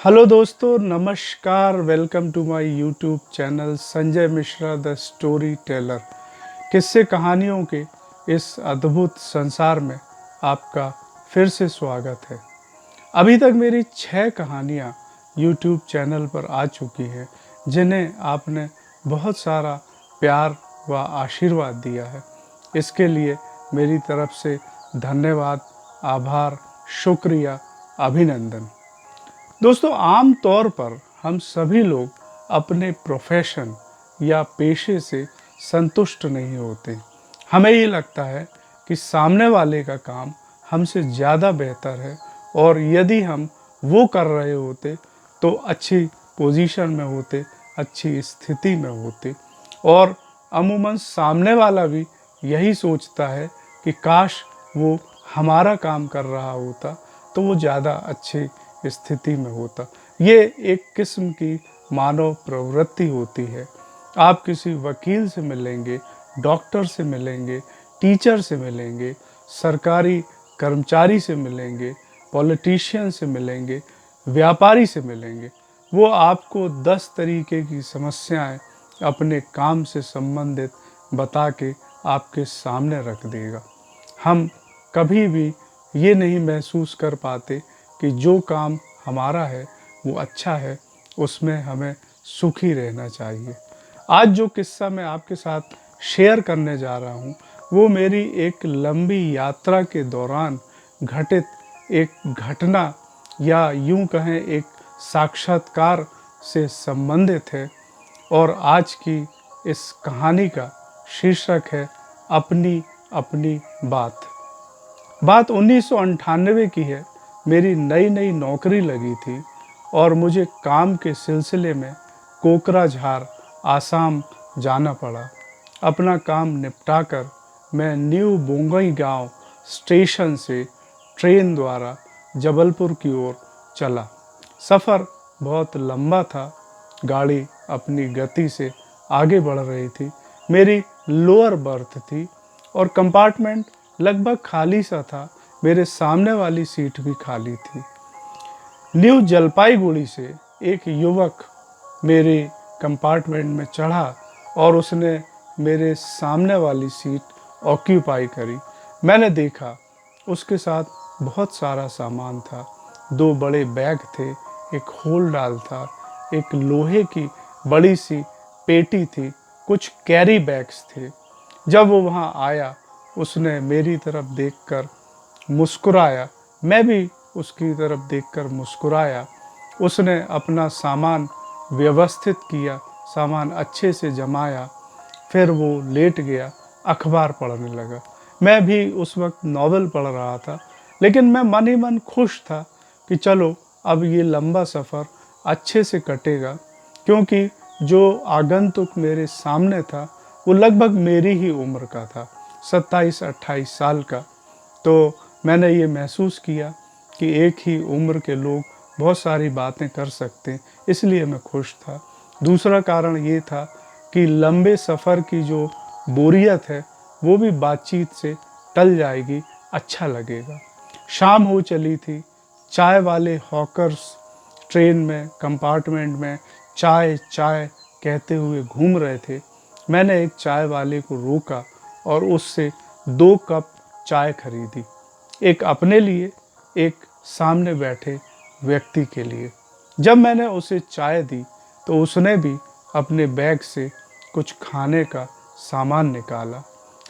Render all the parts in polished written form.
Hello दोस्तों, नमस्कार। Welcome to my YouTube channel Sanjay Mishra the story teller. किस्से कहानियों के इस अद्भुत संसार में आपका फिर से स्वागत है। अभी तक मेरी 6 कहानियाँ यूट्यूब चैनल पर आ चुकी हैं, जिन्हें आपने बहुत सारा प्यार व आशीर्वाद दिया है। इसके लिए मेरी तरफ से धन्यवाद, आभार, शुक्रिया, अभिनंदन। दोस्तों, आम तौर पर हम सभी लोग अपने प्रोफेशन या पेशे से संतुष्ट नहीं होते। हमें ये लगता है कि सामने वाले का काम हमसे ज़्यादा बेहतर है, और यदि हम वो कर रहे होते तो अच्छी पोजीशन में होते, अच्छी स्थिति में होते। और अमूमन सामने वाला भी यही सोचता है कि काश वो हमारा काम कर रहा होता तो वो ज़्यादा अच्छी स्थिति में होता। ये एक किस्म की मानव प्रवृत्ति होती है। आप किसी वकील से मिलेंगे, डॉक्टर से मिलेंगे, टीचर से मिलेंगे, सरकारी कर्मचारी से मिलेंगे, पॉलिटिशियन से मिलेंगे, व्यापारी से मिलेंगे, वो आपको 10 तरीके की समस्याएं अपने काम से संबंधित बता के आपके सामने रख देगा। हम कभी भी ये नहीं महसूस कर पाते कि जो काम हमारा है वो अच्छा है, उसमें हमें सुखी रहना चाहिए। आज जो किस्सा मैं आपके साथ शेयर करने जा रहा हूँ वो मेरी एक लंबी यात्रा के दौरान घटित एक घटना, या यूं कहें एक साक्षात्कार से संबंधित है। और आज की इस कहानी का शीर्षक है अपनी अपनी बात। बात 1998 की है। मेरी नई नई नौकरी लगी थी और मुझे काम के सिलसिले में कोकराझार, आसाम जाना पड़ा। अपना काम निपटाकर मैं न्यू बोंगईगांव स्टेशन से ट्रेन द्वारा जबलपुर की ओर चला। सफ़र बहुत लंबा था। गाड़ी अपनी गति से आगे बढ़ रही थी। मेरी लोअर बर्थ थी और कंपार्टमेंट लगभग खाली सा था। मेरे सामने वाली सीट भी खाली थी। न्यू जलपाईगुड़ी से एक युवक मेरे कंपार्टमेंट में चढ़ा और उसने मेरे सामने वाली सीट ऑक्यूपाई करी। मैंने देखा उसके साथ बहुत सारा सामान था। 2 बड़े बैग थे, एक होल डाल था, एक लोहे की बड़ी सी पेटी थी, कुछ कैरी बैग्स थे। जब वो वहाँ आया, उसने मेरी तरफ देखकर मुस्कुराया। मैं भी उसकी तरफ देखकर मुस्कुराया। उसने अपना सामान व्यवस्थित किया, सामान अच्छे से जमाया, फिर वो लेट गया, अखबार पढ़ने लगा। मैं भी उस वक्त नॉवेल पढ़ रहा था, लेकिन मैं मन ही मन खुश था कि चलो अब ये लंबा सफ़र अच्छे से कटेगा, क्योंकि जो आगंतुक मेरे सामने था वो लगभग मेरी ही उम्र का था, 27-28 साल का। तो मैंने ये महसूस किया कि एक ही उम्र के लोग बहुत सारी बातें कर सकते हैं, इसलिए मैं खुश था। दूसरा कारण ये था कि लंबे सफ़र की जो बोरियत है वो भी बातचीत से टल जाएगी, अच्छा लगेगा। शाम हो चली थी। चाय वाले हॉकर्स ट्रेन में कंपार्टमेंट में चाय चाय कहते हुए घूम रहे थे। मैंने एक चाय वाले को रोका और उससे 2 कप चाय खरीदी, एक अपने लिए, एक सामने बैठे व्यक्ति के लिए। जब मैंने उसे चाय दी तो उसने भी अपने बैग से कुछ खाने का सामान निकाला।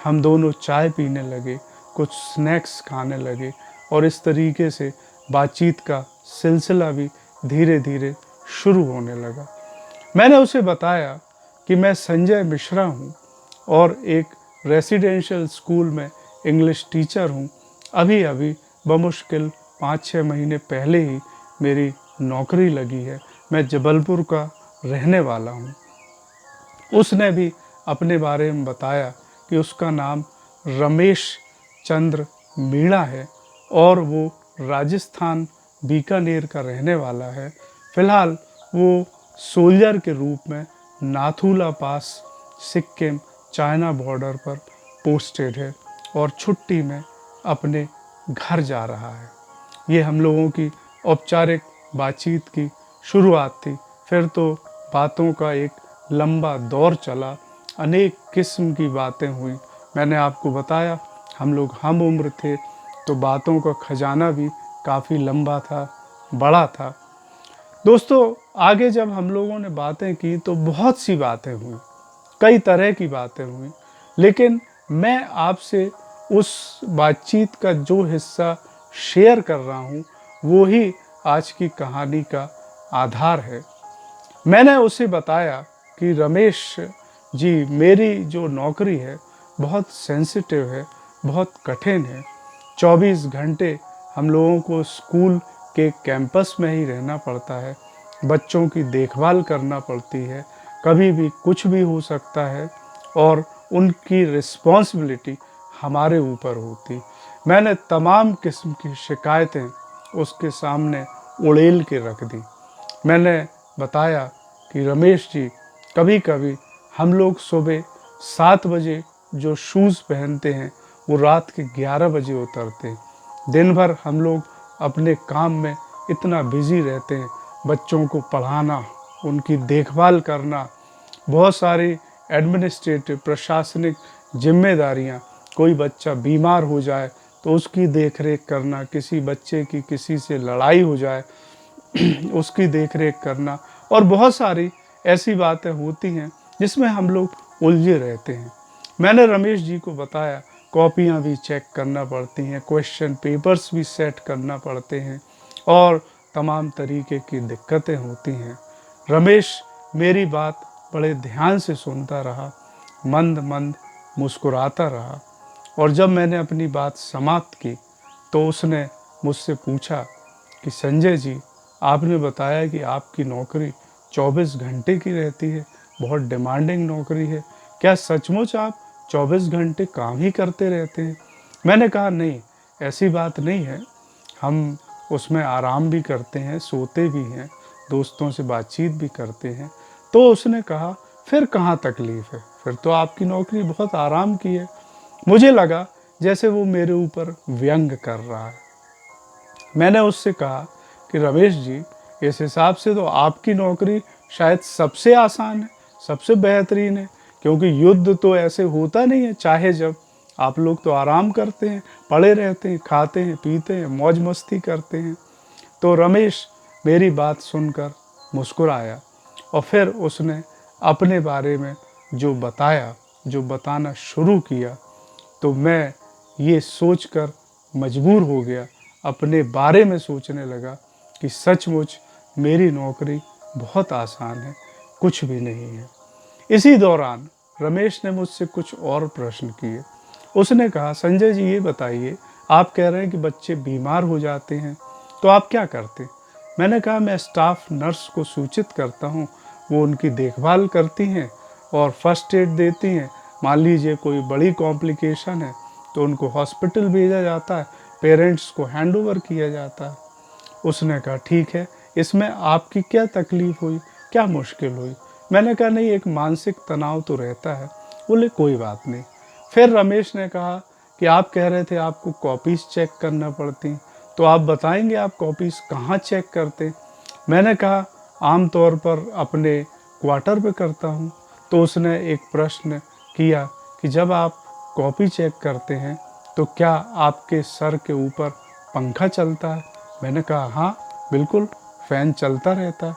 हम दोनों चाय पीने लगे, कुछ स्नैक्स खाने लगे, और इस तरीके से बातचीत का सिलसिला भी धीरे धीरे शुरू होने लगा। मैंने उसे बताया कि मैं संजय मिश्रा हूँ और एक रेसिडेंशियल स्कूल में इंग्लिश टीचर हूँ। अभी अभी बमुश्किल 5-6 महीने पहले ही मेरी नौकरी लगी है। मैं जबलपुर का रहने वाला हूँ। उसने भी अपने बारे में बताया कि उसका नाम रमेश चंद्र मीणा है और वो राजस्थान बीकानेर का रहने वाला है। फ़िलहाल वो सोल्जर के रूप में नाथुला पास, सिक्किम, चाइना बॉर्डर पर पोस्टेड है और छुट्टी में अपने घर जा रहा है। ये हम लोगों की औपचारिक बातचीत की शुरुआत थी। फिर तो बातों का एक लंबा दौर चला, अनेक किस्म की बातें हुई। मैंने आपको बताया हम लोग हम उम्र थे, तो बातों का खजाना भी काफ़ी लंबा था, बड़ा था। दोस्तों, आगे जब हम लोगों ने बातें की तो बहुत सी बातें हुई, कई तरह की बातें हुई, लेकिन मैं आपसे उस बातचीत का जो हिस्सा शेयर कर रहा हूँ वो ही आज की कहानी का आधार है। मैंने उसे बताया कि रमेश जी, मेरी जो नौकरी है बहुत सेंसिटिव है, बहुत कठिन है। 24 घंटे हम लोगों को स्कूल के कैंपस में ही रहना पड़ता है, बच्चों की देखभाल करना पड़ती है, कभी भी कुछ भी हो सकता है और उनकी रिस्पॉन्सिबिलिटी हमारे ऊपर होती। मैंने तमाम किस्म की शिकायतें उसके सामने उड़ेल के रख दी। मैंने बताया कि रमेश जी, कभी कभी हम लोग सुबह 7 बजे जो शूज़ पहनते हैं वो रात के 11 बजे उतरते हैं। दिन भर हम लोग अपने काम में इतना बिजी रहते हैं, बच्चों को पढ़ाना, उनकी देखभाल करना, बहुत सारी एडमिनिस्ट्रेटिव प्रशासनिक जिम्मेदारियां, कोई बच्चा बीमार हो जाए तो उसकी देखरेख करना, किसी बच्चे की किसी से लड़ाई हो जाए उसकी देखरेख करना, और बहुत सारी ऐसी बातें होती हैं जिसमें हम लोग उलझे रहते हैं। मैंने रमेश जी को बताया कॉपियाँ भी चेक करना पड़ती हैं, क्वेश्चन पेपर्स भी सेट करना पड़ते हैं और तमाम तरीके की दिक्कतें होती हैं। रमेश मेरी बात बड़े ध्यान से सुनता रहा, मंद मंद मुस्कुराता रहा, और जब मैंने अपनी बात समाप्त की तो उसने मुझसे पूछा कि संजय जी, आपने बताया कि आपकी नौकरी 24 घंटे की रहती है, बहुत डिमांडिंग नौकरी है, क्या सचमुच आप 24 घंटे काम ही करते रहते हैं? मैंने कहा नहीं, ऐसी बात नहीं है, हम उसमें आराम भी करते हैं, सोते भी हैं, दोस्तों से बातचीत भी करते हैं। तो उसने कहा फिर कहाँ तकलीफ़ है, फिर तो आपकी नौकरी बहुत आराम की है। मुझे लगा जैसे वो मेरे ऊपर व्यंग कर रहा है। मैंने उससे कहा कि रमेश जी, इस हिसाब से तो आपकी नौकरी शायद सबसे आसान है, सबसे बेहतरीन है, क्योंकि युद्ध तो ऐसे होता नहीं है चाहे जब। आप लोग तो आराम करते हैं, पड़े रहते हैं, खाते हैं, पीते हैं, मौज मस्ती करते हैं। तो रमेश मेरी बात सुनकर मुस्कुराया और फिर उसने अपने बारे में जो बताया, जो बताना शुरू किया, तो मैं ये सोचकर मजबूर हो गया, अपने बारे में सोचने लगा कि सचमुच मेरी नौकरी बहुत आसान है, कुछ भी नहीं है। इसी दौरान रमेश ने मुझसे कुछ और प्रश्न किए। उसने कहा, संजय जी ये बताइए, आप कह रहे हैं कि बच्चे बीमार हो जाते हैं, तो आप क्या करते? मैंने कहा मैं स्टाफ नर्स को सूचित करता हूँ, वो उनकी देखभाल करती हैं और फर्स्ट एड देती हैं। मान लीजिए कोई बड़ी कॉम्प्लिकेशन है तो उनको हॉस्पिटल भेजा जाता है, पेरेंट्स को हैंड ओवर किया जाता है। उसने कहा ठीक है, इसमें आपकी क्या तकलीफ़ हुई, क्या मुश्किल हुई? मैंने कहा नहीं, एक मानसिक तनाव तो रहता है। बोले कोई बात नहीं। फिर रमेश ने कहा कि आप कह रहे थे आपको कॉपीज़ चेक करना पड़ती, तो आप बताएंगे आप कॉपीज़ कहाँ चेक करते? मैंने कहा आम तौर पर अपने क्वार्टर पे करता हूँ। तो उसने एक प्रश्न किया कि जब आप कॉपी चेक करते हैं तो क्या आपके सर के ऊपर पंखा चलता है? मैंने कहा हाँ बिल्कुल, फ़ैन चलता रहता है।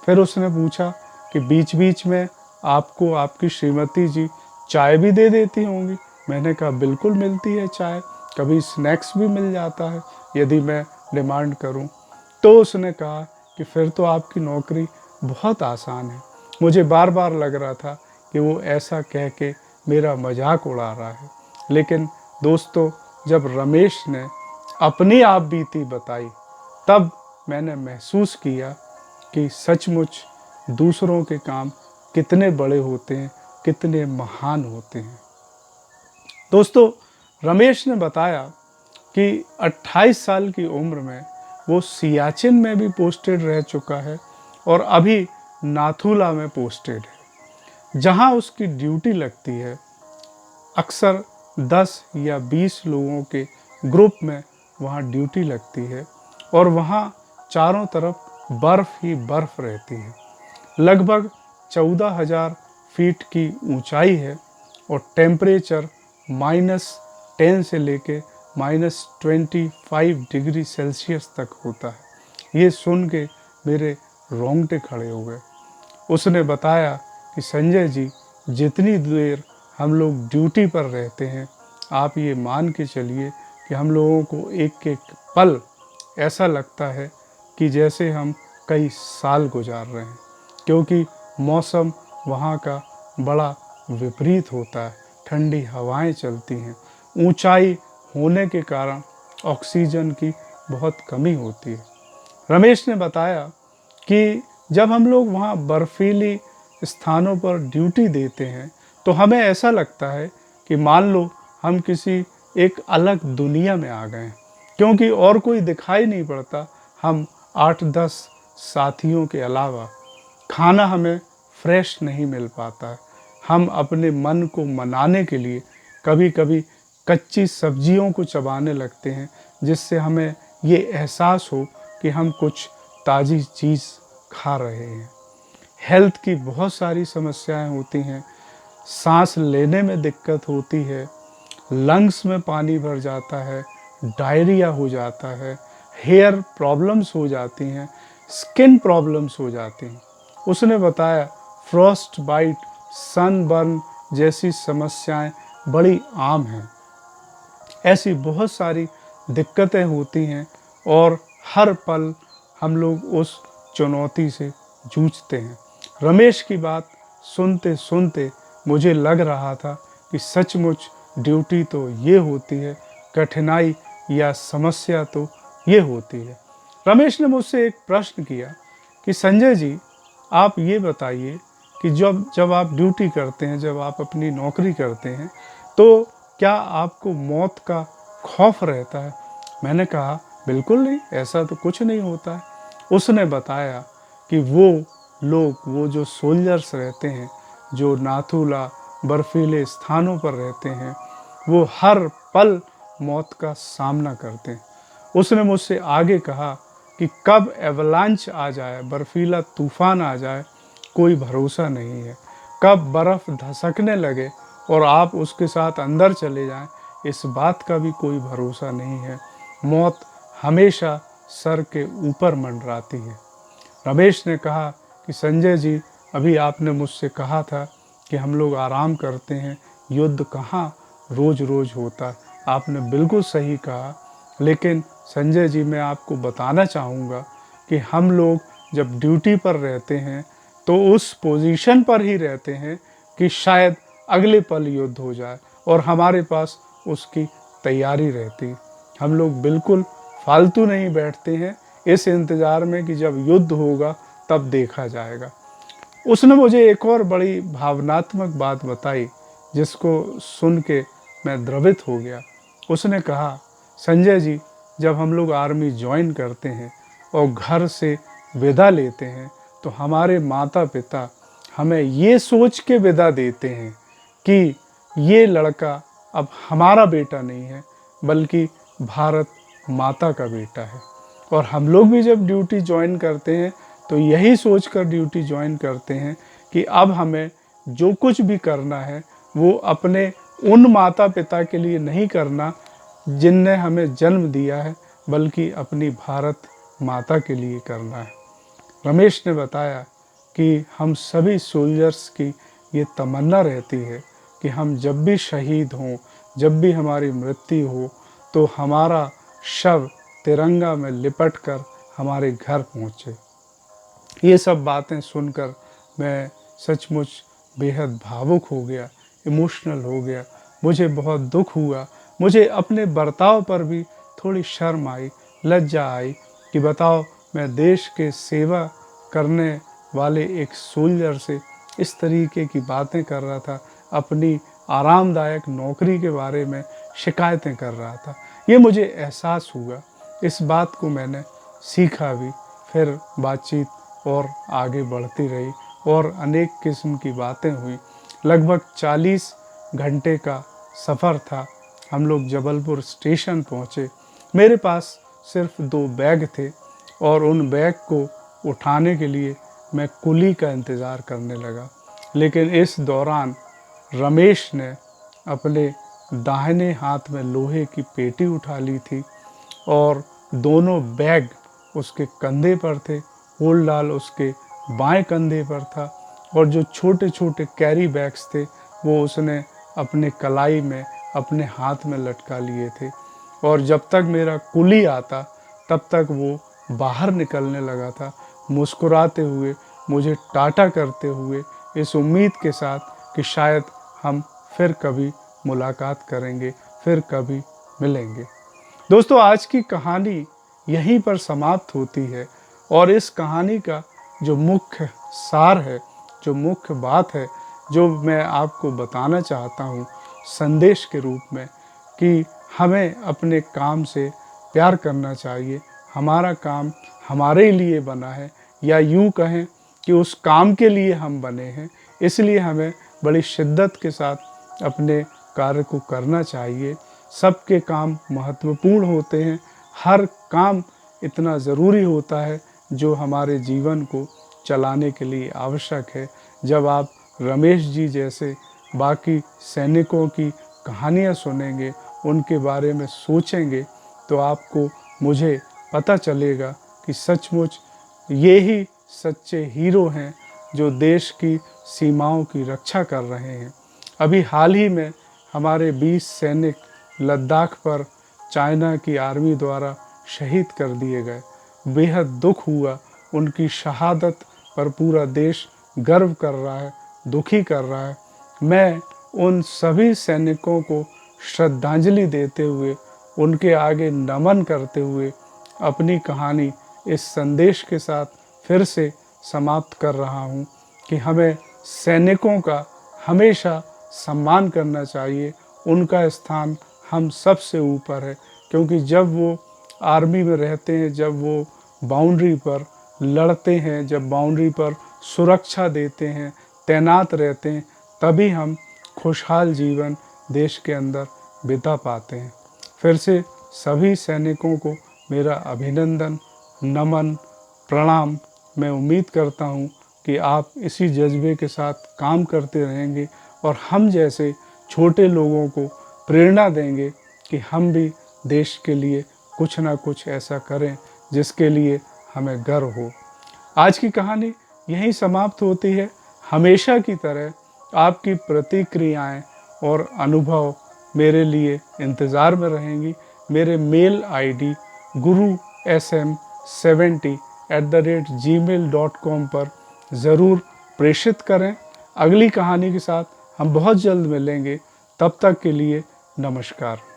फिर उसने पूछा कि बीच बीच में आपको आपकी श्रीमती जी चाय भी दे देती होंगी? मैंने कहा बिल्कुल मिलती है चाय, कभी स्नैक्स भी मिल जाता है यदि मैं डिमांड करूं। तो उसने कहा कि फिर तो आपकी नौकरी बहुत आसान है। मुझे बार बार लग रहा था कि वो ऐसा कह के मेरा मजाक उड़ा रहा है, लेकिन दोस्तों, जब रमेश ने अपनी आप बीती बताई तब मैंने महसूस किया कि सचमुच दूसरों के काम कितने बड़े होते हैं, कितने महान होते हैं। दोस्तों, रमेश ने बताया कि 28 साल की उम्र में वो सियाचिन में भी पोस्टेड रह चुका है और अभी नाथुला में पोस्टेड है। जहां उसकी ड्यूटी लगती है, अक्सर 10 या 20 लोगों के ग्रुप में वहाँ ड्यूटी लगती है और वहाँ चारों तरफ बर्फ़ ही बर्फ़ रहती है। लगभग 14,000 फीट की ऊंचाई है और टेम्परेचर -10 से लेके -25 डिग्री सेल्सियस तक होता है। ये सुन के मेरे रोंगटे खड़े हो गए। उसने बताया कि संजय जी, जितनी देर हम लोग ड्यूटी पर रहते हैं, आप ये मान के चलिए कि हम लोगों को एक एक पल ऐसा लगता है कि जैसे हम कई साल गुजार रहे हैं, क्योंकि मौसम वहाँ का बड़ा विपरीत होता है। ठंडी हवाएं चलती हैं, ऊंचाई होने के कारण ऑक्सीजन की बहुत कमी होती है। रमेश ने बताया कि जब हम लोग वहाँ बर्फीली स्थानों पर ड्यूटी देते हैं तो हमें ऐसा लगता है कि मान लो हम किसी एक अलग दुनिया में आ गए हैं, क्योंकि और कोई दिखाई नहीं पड़ता। हम 8-10 साथियों के अलावा खाना हमें फ्रेश नहीं मिल पाता है। हम अपने मन को मनाने के लिए कभी कभी कच्ची सब्जियों को चबाने लगते हैं, जिससे हमें ये एहसास हो कि हम कुछ ताज़ी चीज़ खा रहे हैं। हेल्थ की बहुत सारी समस्याएं होती हैं, सांस लेने में दिक्कत होती है, लंग्स में पानी भर जाता है, डायरिया हो जाता है, हेयर प्रॉब्लम्स हो जाती हैं, स्किन प्रॉब्लम्स हो जाती हैं। उसने बताया फ्रॉस्ट बाइट, सनबर्न जैसी समस्याएं बड़ी आम हैं। ऐसी बहुत सारी दिक्कतें होती हैं और हर पल हम लोग उस चुनौती से जूझते हैं। रमेश की बात सुनते सुनते मुझे लग रहा था कि सचमुच ड्यूटी तो ये होती है, कठिनाई या समस्या तो ये होती है। रमेश ने मुझसे एक प्रश्न किया कि संजय जी, आप ये बताइए कि जब जब आप ड्यूटी करते हैं, जब आप अपनी नौकरी करते हैं, तो क्या आपको मौत का खौफ रहता है? मैंने कहा बिल्कुल नहीं, ऐसा तो कुछ नहीं होता है। उसने बताया कि वो लोग, वो जो सोल्जर्स रहते हैं, जो नाथुला बर्फीले स्थानों पर रहते हैं, वो हर पल मौत का सामना करते हैं। उसने मुझसे आगे कहा कि कब एवलांच आ जाए, बर्फीला तूफान आ जाए, कोई भरोसा नहीं है। कब बर्फ़ धसकने लगे और आप उसके साथ अंदर चले जाएं, इस बात का भी कोई भरोसा नहीं है। मौत हमेशा सर के ऊपर मंडराती है। रमेश ने कहा कि संजय जी, अभी आपने मुझसे कहा था कि हम लोग आराम करते हैं, युद्ध कहाँ रोज़ रोज़ होता है। आपने बिल्कुल सही कहा, लेकिन संजय जी, मैं आपको बताना चाहूँगा कि हम लोग जब ड्यूटी पर रहते हैं तो उस पोजीशन पर ही रहते हैं कि शायद अगले पल युद्ध हो जाए और हमारे पास उसकी तैयारी रहती है। हम लोग बिल्कुल फालतू नहीं बैठते हैं इस इंतज़ार में कि जब युद्ध होगा तब देखा जाएगा। उसने मुझे एक और बड़ी भावनात्मक बात बताई, जिसको सुन के मैं द्रवित हो गया। उसने कहा, संजय जी, जब हम लोग आर्मी ज्वाइन करते हैं और घर से विदा लेते हैं तो हमारे माता पिता हमें ये सोच के विदा देते हैं कि ये लड़का अब हमारा बेटा नहीं है, बल्कि भारत माता का बेटा है। और हम लोग भी जब ड्यूटी ज्वाइन करते हैं तो यही सोच कर ड्यूटी ज्वाइन करते हैं कि अब हमें जो कुछ भी करना है वो अपने उन माता पिता के लिए नहीं करना जिनने हमें जन्म दिया है, बल्कि अपनी भारत माता के लिए करना है। रमेश ने बताया कि हम सभी सोल्जर्स की ये तमन्ना रहती है कि हम जब भी शहीद हों, जब भी हमारी मृत्यु हो, तो हमारा शव तिरंगा में लिपट कर हमारे घर पहुँचे। ये सब बातें सुनकर मैं सचमुच बेहद भावुक हो गया, इमोशनल हो गया। मुझे बहुत दुख हुआ। मुझे अपने बर्ताव पर भी थोड़ी शर्म आई, लज्जा आई कि बताओ, मैं देश के सेवा करने वाले एक सोल्जर से इस तरीके की बातें कर रहा था, अपनी आरामदायक नौकरी के बारे में शिकायतें कर रहा था। ये मुझे एहसास हुआ। इस बात को मैंने सीखा भी। फिर बातचीत और आगे बढ़ती रही और अनेक किस्म की बातें हुई। लगभग 40 घंटे का सफ़र था। हम लोग जबलपुर स्टेशन पहुँचे। मेरे पास सिर्फ 2 बैग थे और उन बैग को उठाने के लिए मैं कुली का इंतज़ार करने लगा। लेकिन इस दौरान रमेश ने अपने दाहिने हाथ में लोहे की पेटी उठा ली थी और दोनों बैग उसके कंधे पर थे। होलडाल उसके बाएं कंधे पर था और जो छोटे छोटे कैरी बैग्स थे वो उसने अपने कलाई में अपने हाथ में लटका लिए थे। और जब तक मेरा कुली आता तब तक वो बाहर निकलने लगा था, मुस्कुराते हुए, मुझे टाटा करते हुए, इस उम्मीद के साथ कि शायद हम फिर कभी मुलाकात करेंगे, फिर कभी मिलेंगे। दोस्तों, आज की कहानी यहीं पर समाप्त होती है और इस कहानी का जो मुख्य सार है, जो मुख्य बात है, जो मैं आपको बताना चाहता हूँ संदेश के रूप में, कि हमें अपने काम से प्यार करना चाहिए। हमारा काम हमारे लिए बना है, या यूँ कहें कि उस काम के लिए हम बने हैं, इसलिए हमें बड़ी शिद्दत के साथ अपने कार्य को करना चाहिए। सबके काम महत्वपूर्ण होते हैं, हर काम इतना ज़रूरी होता है जो हमारे जीवन को चलाने के लिए आवश्यक है। जब आप रमेश जी जैसे बाकी सैनिकों की कहानियाँ सुनेंगे, उनके बारे में सोचेंगे, तो आपको मुझे पता चलेगा कि सचमुच ये ही सच्चे हीरो हैं जो देश की सीमाओं की रक्षा कर रहे हैं। अभी हाल ही में हमारे 20 सैनिक लद्दाख पर चाइना की आर्मी द्वारा शहीद कर दिए गए। बेहद दुख हुआ, उनकी शहादत पर पूरा देश गर्व कर रहा है, दुखी कर रहा है। मैं उन सभी सैनिकों को श्रद्धांजलि देते हुए, उनके आगे नमन करते हुए अपनी कहानी इस संदेश के साथ फिर से समाप्त कर रहा हूँ कि हमें सैनिकों का हमेशा सम्मान करना चाहिए। उनका स्थान हम सबसे ऊपर है, क्योंकि जब वो आर्मी में रहते हैं, जब वो बाउंड्री पर लड़ते हैं, जब बाउंड्री पर सुरक्षा देते हैं, तैनात रहते हैं, तभी हम खुशहाल जीवन देश के अंदर बिता पाते हैं। फिर से सभी सैनिकों को मेरा अभिनंदन, नमन, प्रणाम। मैं उम्मीद करता हूँ कि आप इसी जज्बे के साथ काम करते रहेंगे और हम जैसे छोटे लोगों को प्रेरणा देंगे कि हम भी देश के लिए कुछ ना कुछ ऐसा करें जिसके लिए हमें गर्व हो। आज की कहानी यहीं समाप्त होती है। हमेशा की तरह आपकी प्रतिक्रियाएं और अनुभव मेरे लिए इंतज़ार में रहेंगी। मेरे मेल आईडी gurusm70@gmail.com पर ज़रूर प्रेषित करें। अगली कहानी के साथ हम बहुत जल्द मिलेंगे। तब तक के लिए नमस्कार।